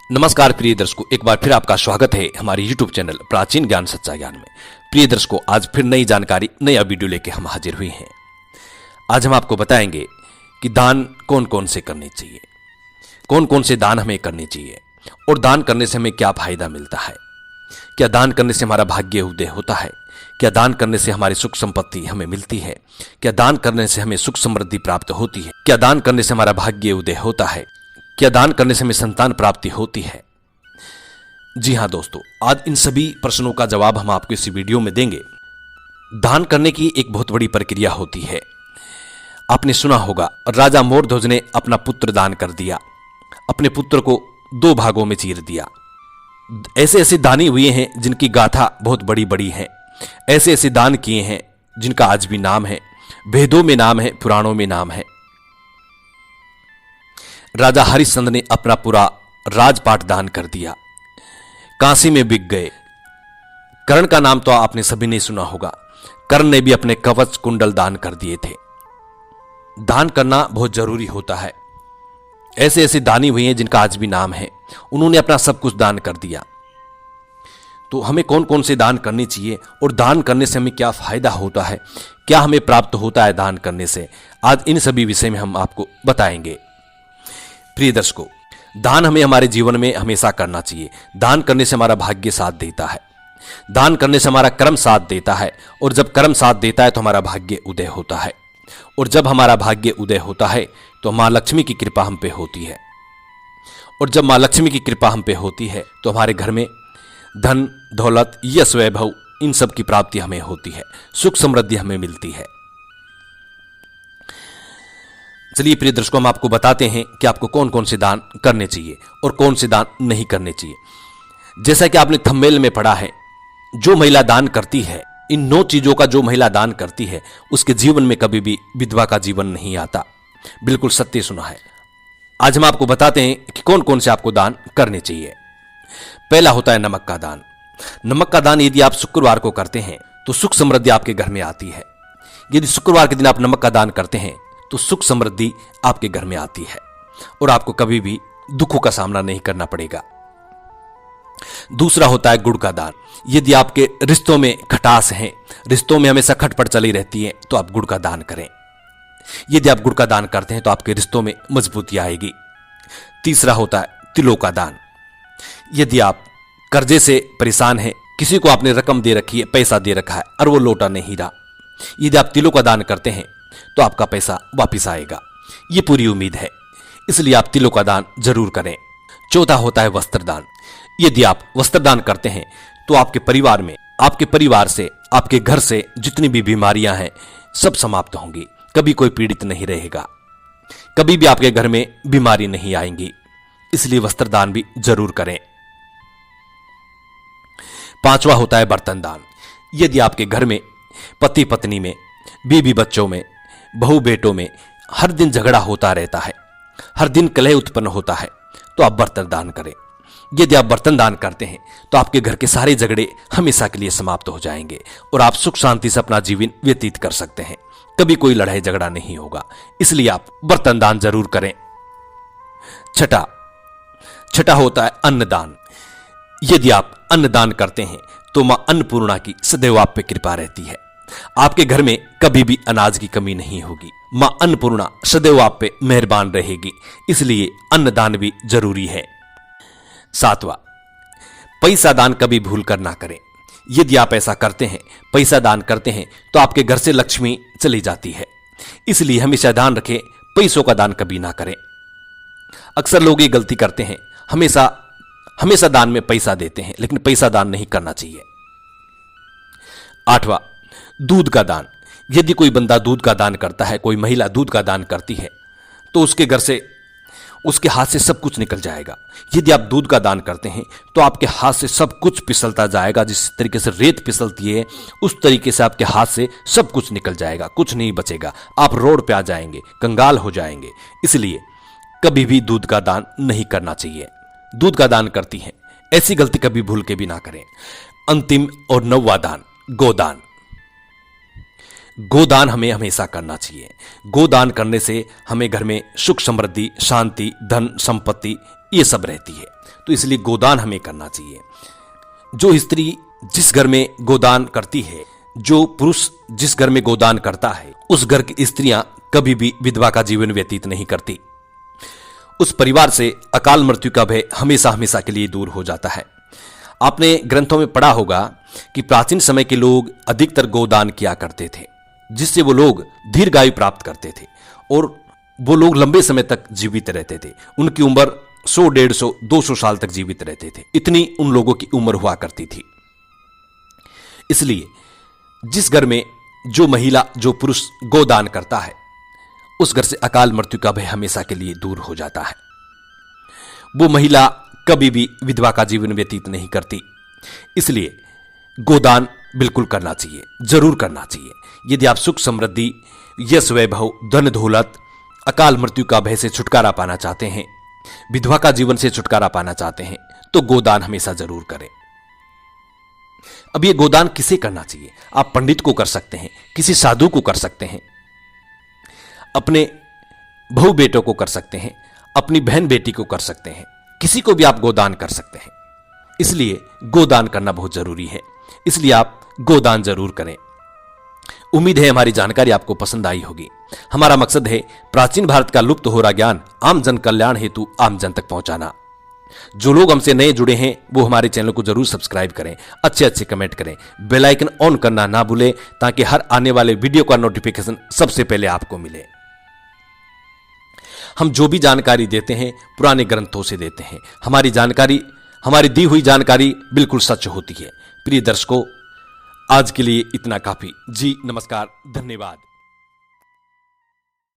नमस्कार प्रिय दर्शकों, एक बार फिर आपका स्वागत है हमारे YouTube चैनल प्राचीन ज्ञान सच्चा ज्ञान में। प्रिय दर्शकों, आज फिर नई जानकारी, नया वीडियो लेके हम हाजिर हुए हैं। आज हम आपको बताएंगे कि दान कौन कौन से करने चाहिए, कौन कौन से दान हमें करने चाहिए और दान करने से हमें क्या फायदा मिलता है। क्या दान करने से हमारा भाग्य उदय होता है? क्या दान करने से हमारी सुख संपत्ति हमें मिलती है? क्या दान करने से हमें सुख समृद्धि प्राप्त होती है? क्या दान करने से हमारा भाग्य उदय होता है? क्या दान करने से हमें संतान प्राप्ति होती है? जी हां दोस्तों, आज इन सभी प्रश्नों का जवाब हम आपको इस वीडियो में देंगे। दान करने की एक बहुत बड़ी प्रक्रिया होती है। आपने सुना होगा, राजा मोरध्वज ने अपना पुत्र दान कर दिया, अपने पुत्र को 2 भागों में चीर दिया। ऐसे ऐसे दानी हुए हैं जिनकी गाथा बहुत बड़ी बड़ी है। ऐसे ऐसे दान किए हैं जिनका आज भी नाम है, वेदों में नाम है, पुराणों में नाम है। राजा हरिश्चंद्र ने अपना पूरा राजपाट दान कर दिया, काशी में बिक गए। कर्ण का नाम तो आपने सभी ने सुना होगा, कर्ण ने भी अपने कवच कुंडल दान कर दिए थे। दान करना बहुत जरूरी होता है। ऐसे ऐसे दानी हुए हैं जिनका आज भी नाम है, उन्होंने अपना सब कुछ दान कर दिया। तो हमें कौन कौन से दान करने चाहिए और दान करने से हमें क्या फायदा होता है, क्या हमें प्राप्त होता है दान करने से, आज इन सभी विषय में हम आपको बताएंगे। प्रिय दर्शकों, दान हमें हमारे जीवन में हमेशा करना चाहिए। दान करने से हमारा भाग्य साथ देता है, दान करने से हमारा कर्म साथ देता है, और जब कर्म साथ देता है तो हमारा भाग्य उदय होता है, और जब हमारा भाग्य उदय होता है तो मां लक्ष्मी की कृपा हम पे होती है, और जब मां लक्ष्मी की कृपा हम पे होती है तो हमारे घर में धन दौलत यश वैभव इन सब की प्राप्ति हमें होती है, सुख समृद्धि हमें मिलती है। चलिए प्रिय दर्शकों, हम आपको बताते हैं कि आपको कौन कौन से दान करने चाहिए और कौन से दान नहीं करने चाहिए। जैसा कि आपने थंबनेल में पढ़ा है, जो महिला दान करती है, इन 9 चीजों का जो महिला दान करती है उसके जीवन में कभी भी विधवा का जीवन नहीं आता। बिल्कुल सत्य सुना है। आज हम आपको बताते हैं कि कौन कौन से आपको दान करने चाहिए। पहला होता है नमक का दान। नमक का दान यदि आप शुक्रवार को करते हैं तो सुख समृद्धि आपके घर में आती है। यदि शुक्रवार के दिन आप नमक का दान करते हैं तो सुख समृद्धि आपके घर में आती है और आपको कभी भी दुखों का सामना नहीं करना पड़ेगा। दूसरा होता है गुड़ का दान। यदि आपके रिश्तों में खटास है, रिश्तों में हमेशा खटपट चली रहती है, तो आप गुड़ का दान करें। यदि आप गुड़ का दान करते हैं तो आपके रिश्तों में मजबूती आएगी। तीसरा होता है तिलों का दान। यदि आप कर्जे से परेशान हैं, किसी को आपने रकम दे रखी है, पैसा दे रखा है और वो लौटा नहीं रहा, यदि आप तिलों का दान करते हैं तो आपका पैसा वापिस आएगा, ये पूरी उम्मीद है। इसलिए आप तिलों का दान जरूर करें। चौथा होता है वस्त्र दान। यदि आप वस्त्र दान करते हैं तो आपके परिवार में, आपके परिवार से, आपके घर से जितनी भी बीमारियां हैं सब समाप्त होंगी। कभी कोई पीड़ित नहीं रहेगा, कभी भी आपके घर में बीमारी नहीं आएंगी। इसलिए वस्त्र दान भी जरूर करें। पांचवा होता है बर्तन दान। यदि आपके घर में पति पत्नी में, बीवी बच्चों में, बहू बेटों में हर दिन झगड़ा होता रहता है, हर दिन कलह उत्पन्न होता है, तो आप बर्तन दान करें। यदि आप बर्तन दान करते हैं तो आपके घर के सारे झगड़े हमेशा के लिए समाप्त हो जाएंगे और आप सुख शांति से अपना जीवन व्यतीत कर सकते हैं। कभी कोई लड़ाई झगड़ा नहीं होगा। इसलिए आप बर्तन दान जरूर करें। छठा होता है अन्नदान। यदि आप अन्नदान करते हैं तो मां अन्नपूर्णा की सदैव आप पे कृपा रहती है। आपके घर में कभी भी अनाज की कमी नहीं होगी। मां अन्नपूर्णा सदैव आप पे मेहरबान रहेगी। इसलिए अन्नदान भी जरूरी है। 7वां, पैसा दान कभी भूल कर ना करें। यदि आप ऐसा करते हैं, पैसा दान करते हैं, तो आपके घर से लक्ष्मी चली जाती है। इसलिए हमेशा ध्यान रखें, पैसों का दान कभी ना करें। अक्सर लोग ये गलती करते हैं, हमेशा दान में पैसा देते हैं, लेकिन पैसा दान नहीं करना चाहिए। 8वां, दूध का दान। यदि कोई बंदा दूध का दान करता है, कोई महिला दूध का दान करती है, तो उसके घर से, उसके हाथ से सब कुछ निकल जाएगा। यदि आप दूध का दान करते हैं तो आपके हाथ से सब कुछ फिसलता जाएगा। जिस तरीके से रेत फिसलती है उस तरीके से आपके हाथ से सब कुछ निकल जाएगा, कुछ नहीं बचेगा। आप रोड पे आ जाएंगे, कंगाल हो जाएंगे। इसलिए कभी भी दूध का दान नहीं करना चाहिए। दूध का दान करती हैं, ऐसी गलती कभी भूल के भी ना करें। अंतिम और 9वां दान, गोदान। गोदान हमें हमेशा करना चाहिए। गोदान करने से हमें घर में सुख समृद्धि, शांति, धन, संपत्ति ये सब रहती है। तो इसलिए गोदान हमें करना चाहिए। जो स्त्री जिस घर में गोदान करती है, जो पुरुष जिस घर में गोदान करता है, उस घर की स्त्रियां कभी भी विधवा का जीवन व्यतीत नहीं करती। उस परिवार से अकाल मृत्यु का भय हमेशा हमेशा के लिए दूर हो जाता है। आपने ग्रंथों में पढ़ा होगा कि प्राचीन समय के लोग अधिकतर गोदान किया करते थे, जिससे वो लोग दीर्घायु प्राप्त करते थे और वो लोग लंबे समय तक जीवित रहते थे। उनकी उम्र 100, 150, 200 साल तक जीवित रहते थे। इतनी उन लोगों की उम्र हुआ करती थी। इसलिए जिस घर में जो महिला, जो पुरुष गोदान करता है, उस घर से अकाल मृत्यु का भय हमेशा के लिए दूर हो जाता है। वो महिला कभी भी विधवा का जीवन व्यतीत नहीं करती। इसलिए गोदान बिल्कुल करना चाहिए, जरूर करना चाहिए। यदि आप सुख समृद्धि, यश वैभव, धन दौलत, अकाल मृत्यु का भय से छुटकारा पाना चाहते हैं, विधवा का जीवन से छुटकारा पाना चाहते हैं, तो गोदान हमेशा जरूर करें। अब ये गोदान किसे करना चाहिए? आप पंडित को कर सकते हैं, किसी साधु को कर सकते हैं, अपने बहू बेटों को कर सकते हैं, अपनी बहन बेटी को कर सकते हैं, किसी को भी आप गोदान कर सकते हैं। इसलिए गोदान करना बहुत जरूरी है। इसलिए आप गोदान जरूर करें। उम्मीद है हमारी जानकारी आपको पसंद आई होगी। हमारा मकसद है प्राचीन भारत का लुप्त हो रहा ज्ञान आम जन कल्याण हेतु आम जन तक पहुंचाना। जो लोग हमसे नए जुड़े हैं वो हमारे चैनल को जरूर सब्सक्राइब करें, अच्छे अच्छे कमेंट करें, बेल आइकन ऑन करना ना भूलें, ताकि हर आने वाले वीडियो का नोटिफिकेशन सबसे पहले आपको मिले। हम जो भी जानकारी देते हैं पुराने ग्रंथों से देते हैं। हमारी जानकारी, हमारी दी हुई जानकारी बिल्कुल सच होती है। प्रिय दर्शकों, आज के लिए इतना काफी। जी नमस्कार, धन्यवाद।